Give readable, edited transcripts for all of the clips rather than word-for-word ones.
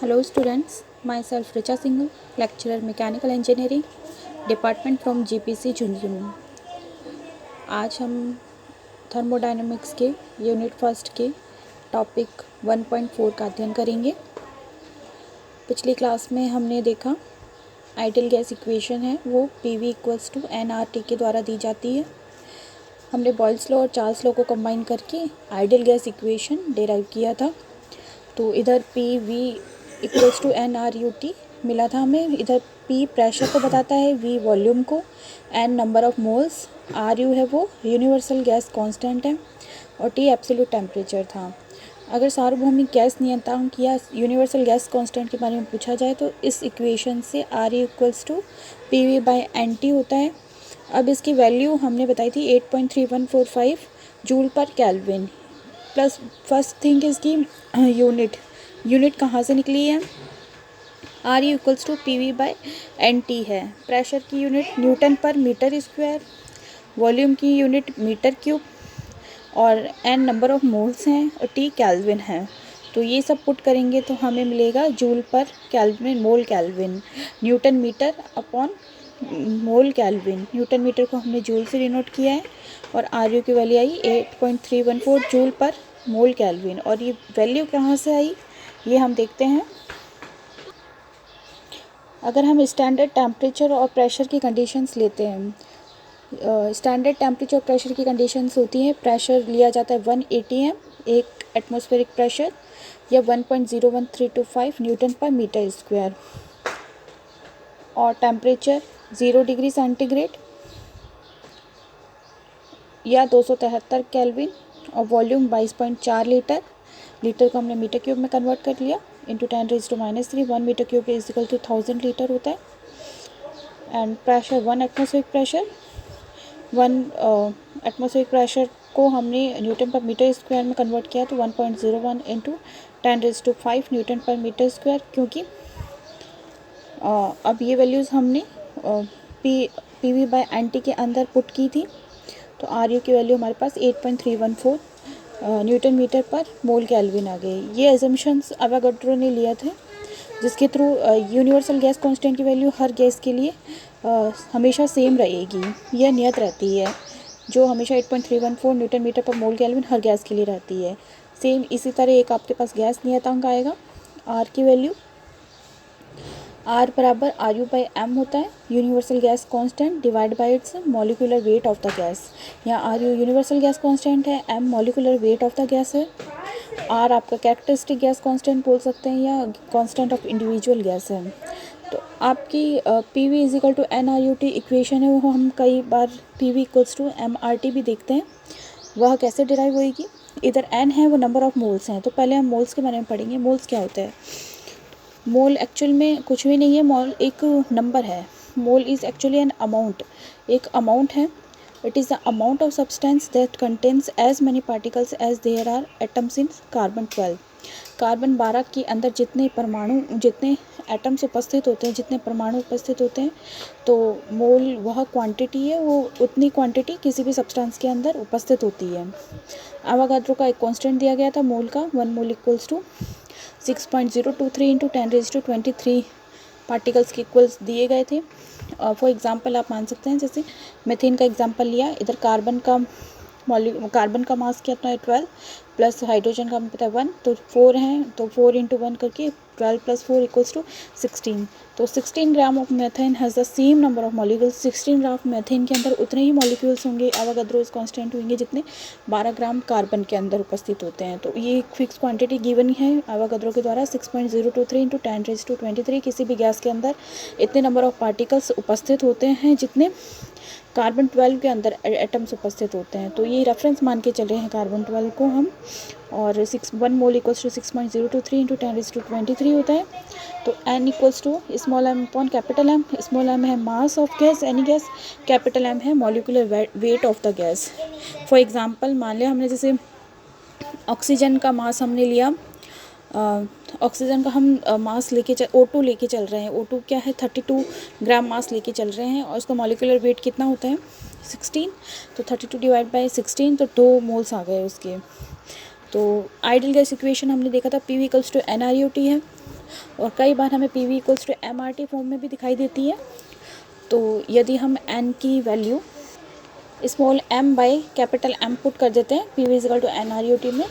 Hello students, myself Richa Singhal, lecturer Mechanical Engineering, Department from GPC Jhunjhunu. आज हम thermodynamics के unit first के topic 1.4 का अध्ययन करेंगे। पिछली क्लास में हमने देखा आइडियल गैस इक्वेशन है वो PV इक्वल्स टू nRT के द्वारा दी जाती है। हमने बॉयल्स लॉ और चार्ल्स लॉ को कंबाइन करके आइडियल गैस इक्वेशन डिराइव किया था। तो इधर PV इक्वल्स टू nRUT मिला था हमें। इधर P प्रेशर को बताता है, V वॉल्यूम को, N number of moles, RU है वो यूनिवर्सल गैस कांस्टेंट है और T एब्सोल्यूट टेम्परेचर था। अगर सार्वभौमिक गैस नियतांक या यूनिवर्सल गैस कांस्टेंट के बारे में पूछा जाए तो इस इक्वेशन से RU इक्वल्स टू PV/NT होता है। अब इसकी वैल्यू हमने बताई थी 8.3145 जूल पर केल्विन। प्लस फर्स्ट थिंग इसकी यूनिट कहाँ से निकली है, RU इक्वल्स टू PV/NT है। प्रेशर की यूनिट न्यूटन पर मीटर स्क्वायर, वॉल्यूम की यूनिट मीटर क्यूब और N नंबर ऑफ मोल्स हैं और T केल्विन है। तो ये सब पुट करेंगे तो हमें मिलेगा जूल पर kelvin mole kelvin, newton metre upon mole kelvin. Newton metre को हमने जूल से डिनोट किया है और RU की वैल्यू आई 8.314 जूल पर मोल केल्विन। और ये वैल्यू कहाँ से आई ये हम देखते हैं। अगर हम स्टैंडर्ड टेम्परेचर और प्रेशर की कंडीशंस लेते हैं, स्टैंडर्ड टेम्परेचर और प्रेशर की कंडीशंस होती हैं, प्रेशर लिया जाता है 1 atm एक एटमॉस्फेरिक प्रेशर या 1.01325 न्यूटन पर मीटर स्क्वायर, और टेम्परेचर 0 डिग्री सेंटीग्रेड या 273 केल्विन और वॉल्यूम 22.4 लीटर। लीटर को हमने मीटर क्यूब में कन्वर्ट कर लिया into 10⁻³ 1 metre cube is equal to 1000 litre होता है। And pressure 1 atmospheric pressure, 1 atmospheric pressure को हमने न्यूटन पर मीटर स्क्वायर में कन्वर्ट किया तो 1.01 इंटू 10⁵ न्यूटन पर मीटर स्क्वायर। क्योंकि अब ये वैल्यूज़ हमने PV/NT के अंदर पुट की थी तो RU की वैल्यू हमारे पास 8.314 न्यूटन मीटर पर मोल केल्विन आ गई। ये एजम्पशंस अवागाड्रो ने लिए थे जिसके थ्रू यूनिवर्सल गैस कांस्टेंट की वैल्यू हर गैस के लिए हमेशा सेम रहेगी, यह नियत रहती है, जो हमेशा 8.314 न्यूटन मीटर पर मोल केल्विन हर गैस के लिए रहती है। सेम इसी तरह एक आपके पास गैस नियतांक आएगा, R की वैल्यू R बराबर RU/m होता है, universal gas constant divide by it's molecular weight of the gas. यहाँ RU यूनिवर्सल गैस कांस्टेंट है, M molecular weight of the gas है, R आपका कैरेक्टरिस्टिक गैस कांस्टेंट बोल सकते हैं या कांस्टेंट ऑफ इंडिविजुअल गैस है। तो आपकी PV is equal to nRUT equation है वो हम कई बार PV इक्वल्स टू mRT भी देखते हैं। वह कैसे डिराइव होएगी, इधर n है वो नंबर ऑफ मोल्स हैं। तो पहले हम मोल्स के बारे में पढ़ेंगे। मोल्स क्या होता है? मोल एक्चुअल में कुछ भी नहीं है, मोल एक नंबर है। Mole is actually an amount, एक अमाउंट है। It is the amount of substance that contains as many particles as there are atoms in carbon 12। Carbon 12 के अंदर जितने परमाणु, जितने एटम्स उपस्थित होते हैं, जितने परमाणु उपस्थित होते हैं, तो मोल वह क्वांटिटी है, वो उतनी क्वांटिटी किसी भी सब्सटेंस के अंदर उपस्थित होती है। अवागाद्रो का एक कांस्टेंट दिया गया था मोल का, 1 मोल इक्वल्स टू 6.023 इंटू 10⁻23 पार्टिकल्स के इक्वल्स दिए गए थे। फॉर एग्जांपल आप मान सकते हैं, जैसे मेथेन का एग्जांपल लिया, इधर कार्बन का मास कितना है 12 प्लस हाइड्रोजन का हमें पता है 1, तो 4 हैं, तो 4 इंटू 1 करके 12 प्लस 4 इक्वल्स टू 16। तो 16 gram of methane has the same number of molecules. 16 gram of methane के अंदर उतने ही मॉलिक्यूल्स होंगे, अवागाद्रोस कांस्टेंट होंगे, जितने 12 ग्राम कार्बन के अंदर उपस्थित होते हैं। तो ये एक फिक्स क्वांटिटी गिवन है अवागाद्रो के द्वारा, 6.023 इंटू 10⁻23। किसी भी गैस के अंदर इतने नंबर ऑफ पार्टिकल्स उपस्थित होते हैं जितने कार्बन 12 के अंदर एटम्स उपस्थित होते हैं। तो ये रेफरेंस मान के चल रहे हैं कार्बन 12 को हम। और 1 मोल इक्वल्स टू 6.023 इंटू 10⁻23 होता है। तो n equals to small m upon capital M। Small m है mass of gas, any gas, capital M है molecular weight of the gas. For example मान लिया हमने जैसे ऑक्सीजन का मास हमने लिया, ऑक्सीजन का हम मास लेके O2 लेके चल रहे हैं। O2 क्या है, 32 ग्राम मास लेके चल रहे हैं और उसका मॉलिक्यूलर वेट कितना होता है 16। तो 32 डिवाइड बाय 16 तो 2 मोल्स आ गए उसके। तो आइडियल गैस इक्वेशन हमने देखा था PV इक्वल्स टू nRUT है। और कई बार हमें P V equals to M R T form में भी दिखाई देती है। तो यदि हम एन की value small M by capital M put कर देते हैं P V equal to N R U T में,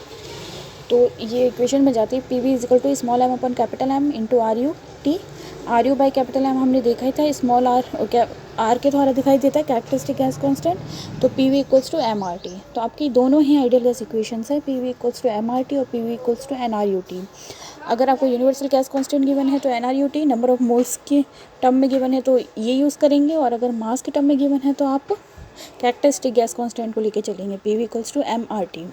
तो ये इक्वेशन में जाती है P V equal to small M upon capital M into R U T. R U by capital M हमने देखा ही था, स्मॉल आर के द्वारा दिखाई देता है कैरेक्टरिस्टिक गैस कांस्टेंट, तो P V equals to M R T. तो आपकी दोनों ही आइडियल गैस इक्वेशंस है, P V equals to M R T और P V equals to N R U T. अगर आपको यूनिवर्सल गैस कांस्टेंट गिवन है तो N R U T, number of moles के टर्म में गिवन है तो ये यूज़ करेंगे, और अगर मास के टर्म में गिवन है तो आप कैरेक्टरिस्टिक गैस कांस्टेंट को लेके चलेंगे, P V equals to M R T.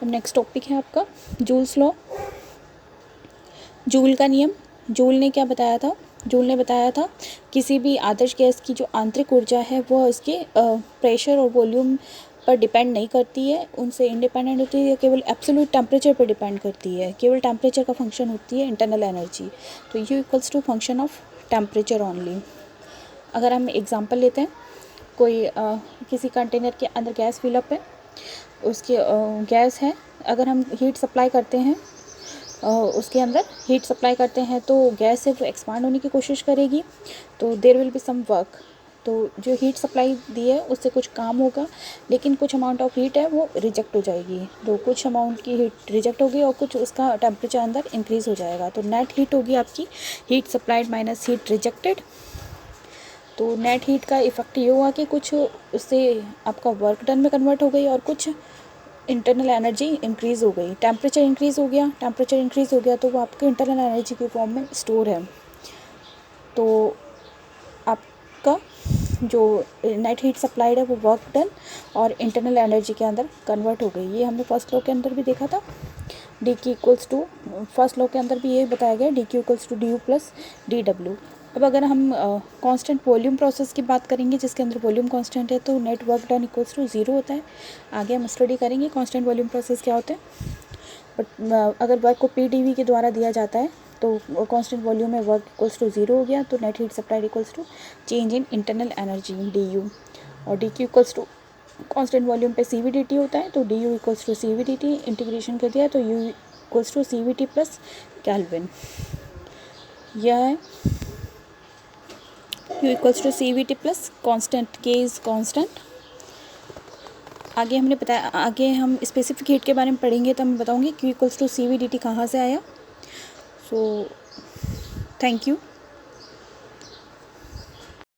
Next topic है आपका जूल्स लॉ, जूल का नियम। जूल ने क्या बताया था? जूल ने बताया था किसी भी आदर्श गैस की जो आंतरिक ऊर्जा है वो इसके प्रेशर और वॉल्यूम पर डिपेंड नहीं करती है, उनसे इंडिपेंडेंट होती है, केवल एब्सोल्यूट टेम्परेचर पर डिपेंड करती है, केवल टेम्परेचर का फंक्शन होती है इंटरनल एनर्जी। तो U equals to function of temperature only. अगर हम एग्जांपल लेते हैं, कोई किसी कंटेनर के अंदर गैस फिलअप है, उसकी गैस है, अगर हम हीट सप्लाई करते हैं उसके अंदर हीट सप्लाई करते हैं तो गैस है वो एक्सपांड होने की कोशिश करेगी, तो there will be some work. तो जो हीट सप्लाई दी है उससे कुछ काम होगा, लेकिन कुछ अमाउंट ऑफ हीट है वो रिजेक्ट हो जाएगी, तो कुछ अमाउंट की हीट रिजेक्ट होगी और कुछ उसका टेम्परेचर अंदर इंक्रीज़ हो जाएगा। तो नेट हीट होगी आपकी heat supplied minus heat rejected. तो नेट हीट का इफ़ेक्ट ये हुआ कि कुछ उससे आपका वर्क डन में कन्वर्ट हो गई और कुछ इंटरनल एनर्जी इंक्रीज़ हो गई, टेम्परेचर इंक्रीज़ हो गया, टेम्परेचर इंक्रीज़ हो गया तो वो आपके इंटरनल एनर्जी के फॉर्म में स्टोर है। तो आपका जो नेट हीट सप्लाइड है वो वर्क डन और इंटरनल एनर्जी के अंदर कन्वर्ट हो गई। ये हमने फर्स्ट लॉ के अंदर भी देखा था, D Q equals to, first law के अंदर भी ये बताया गया D Q equals to D U plus D W. अब अगर हम कांस्टेंट वॉल्यूम प्रोसेस की बात करेंगे जिसके अंदर वॉल्यूम कांस्टेंट है, तो net work done equals to zero होता है। आगे हम स्टडी करेंगे कांस्टेंट वॉल्यूम प्रोसेस क्या होता है। बट अगर वर्क को पी डी वी के द्वारा दिया जाता है तो कांस्टेंट वॉल्यूम में वर्क इक्वल्स टू ज़ीरो हो गया, तो net heat supplied equals to change in internal energy D U, और D Q equals to constant volume पे सी वी डी टी होता है, तो D U equals to C V D T, integration कर दिया तो U equals to C V T plus kelvin. यह है U equals to C V T plus constant, के इज़ कॉन्स्टेंट। आगे हमने बताया, आगे हम स्पेसिफिक हीट के बारे में पढ़ेंगे तो मैं बताऊँगी Q equals to C V D T कहाँ से आया। So thank you.